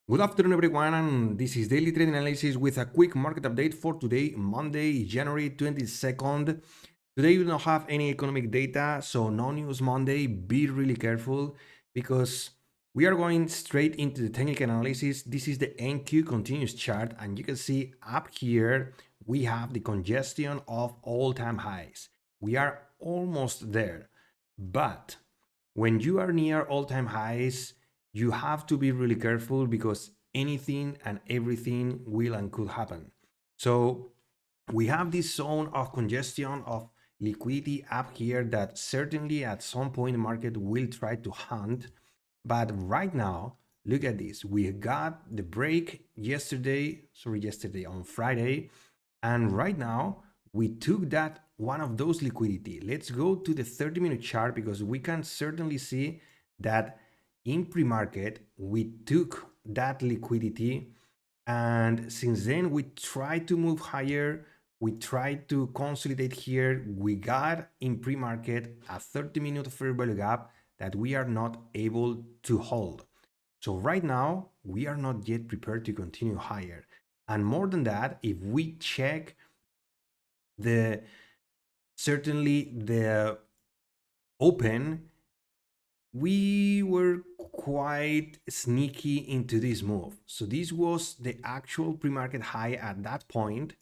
Good afternoon, everyone, and this is Daily Trading Analysis with a quick market update for today, Monday, January 22nd. Today, we don't have any economic data, so no news Monday. Be really careful because we are going straight into the technical analysis. This is the NQ continuous chart, and you can see up here we have the congestion of all-time highs. We are almost there, but when you are near all-time highs, you have to be really careful because anything and everything will and could happen. So we have this zone of congestion of liquidity up here that certainly at some point the market will try to hunt. But right now, look at this. We got the break yesterday on Friday. And right now we took that one of those liquidity. Let's go to the 30-minute chart because we can certainly see that in pre-market we took that liquidity, and since then we tried to move higher. We tried to consolidate here. We got in pre-market a 30-minute fair value gap that we are not able to hold. So right now we are not yet prepared to continue higher. And more than that, if we check the certainly the open, we were quite sneaky into this move. So this was the actual pre-market high at that point.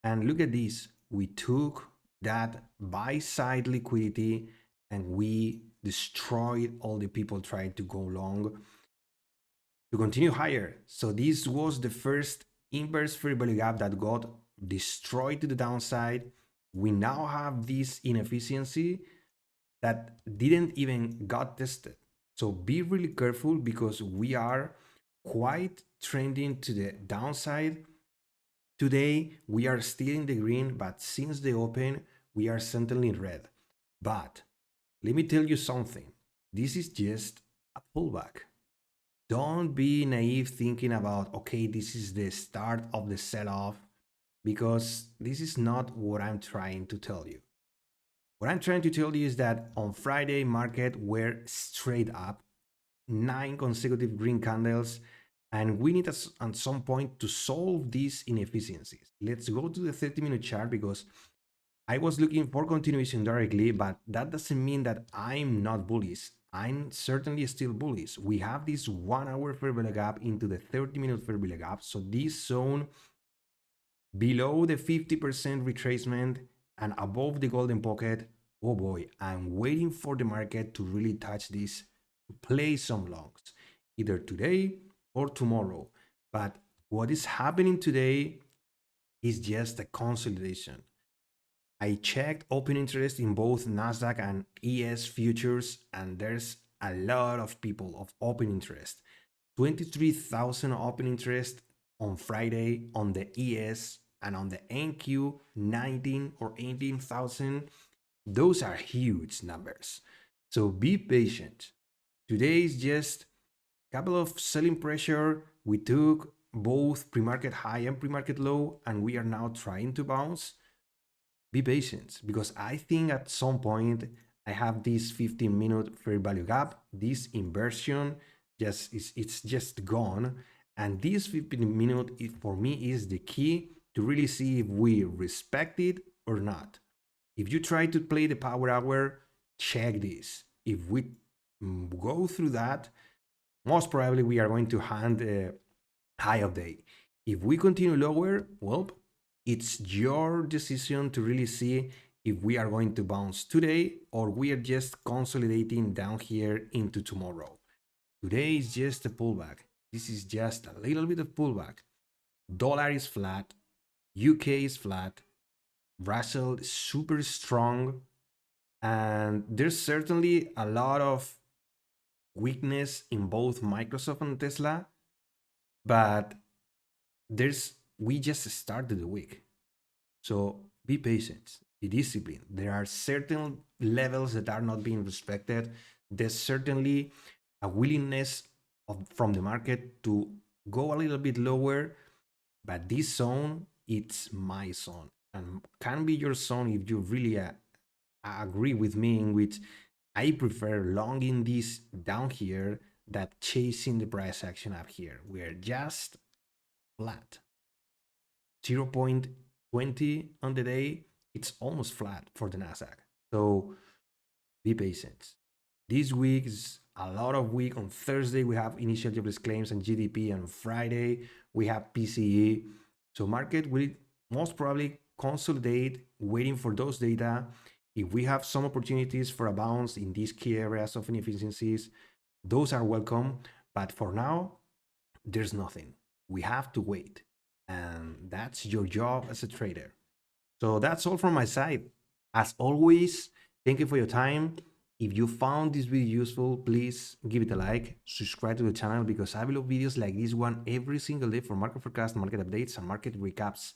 And look at this. We took that buy side liquidity and we destroyed all the people trying to go long to continue higher. So this was the first inverse fair value gap that got destroyed to the downside. We now have this inefficiency that didn't even got tested. So be really careful because we are quite trending to the downside. Today we are still in the green, but since the open we are certainly in red. But let me tell you something. This is just a pullback. Don't be naive thinking about, okay, this is the start of the sell-off, because this is not what I'm trying to tell you. What I'm trying to tell you is that on Friday, market were straight up, 9 consecutive green candles, and we need at some point to solve these inefficiencies. Let's go to the 30-minute chart because I was looking for continuation directly, but that doesn't mean that I'm not bullish. I'm certainly still bullish. We have this 1 hour fair value gap into the 30-minute fair value gap. So this zone below the 50% retracement and above the golden pocket, oh boy, I'm waiting for the market to really touch this to play some longs, either today or tomorrow. But what is happening today is just a consolidation. I checked open interest in both Nasdaq and ES futures, and there's a lot of people of open interest. 23,000 open interest on Friday on the ES, and on the NQ 19 or 18,000. Those are huge numbers. So be patient. Today is just a couple of selling pressure. We took both pre-market high and pre-market low, and we are now trying to bounce. Be patient because I think at some point I have this 15-minute fair value gap. This inversion it's just gone, and this 15-minute for me is the key to really see if we respect it or not. If you try to play the power hour, check this. If we go through that, most probably we are going to hand a high of day. If we continue lower, well, it's your decision to really see if we are going to bounce today or we are just consolidating down here into tomorrow. Today is just a pullback. This is just a little bit of pullback. Dollar is flat. UK is flat. Russell is super strong. And there's certainly a lot of weakness in both Microsoft and Tesla. But we just started the week. So be patient, be disciplined. There are certain levels that are not being respected. There's certainly a willingness from the market to go a little bit lower, but this zone, it's my zone and can be your zone if you really agree with me, in which I prefer longing this down here that chasing the price action up here. We're just flat. 0.20 on the day. It's almost flat for the Nasdaq. So be patient. This week is a lot of week. On Thursday, we have initial jobless claims and GDP. And on Friday, we have PCE. So market will most probably consolidate, waiting for those data. If we have some opportunities for a bounce in these key areas of inefficiencies, those are welcome. But for now, there's nothing. We have to wait. And that's your job as a trader. So that's all from my side. As always, thank you for your time. If you found this video useful, please give it a like, subscribe to the channel, because I will upload videos like this one every single day for market forecast, market updates, and market recaps.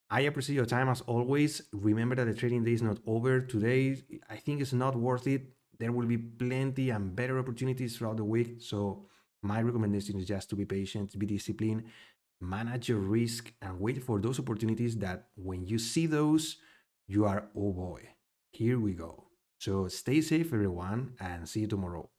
I appreciate your time as always. Remember that the trading day is not over. Today, I think it's not worth it. There will be plenty and better opportunities throughout the week. So my recommendation is just to be patient, be disciplined, manage your risk, and wait for those opportunities that when you see those, you are, oh boy, here we go. So stay safe, everyone, and see you tomorrow.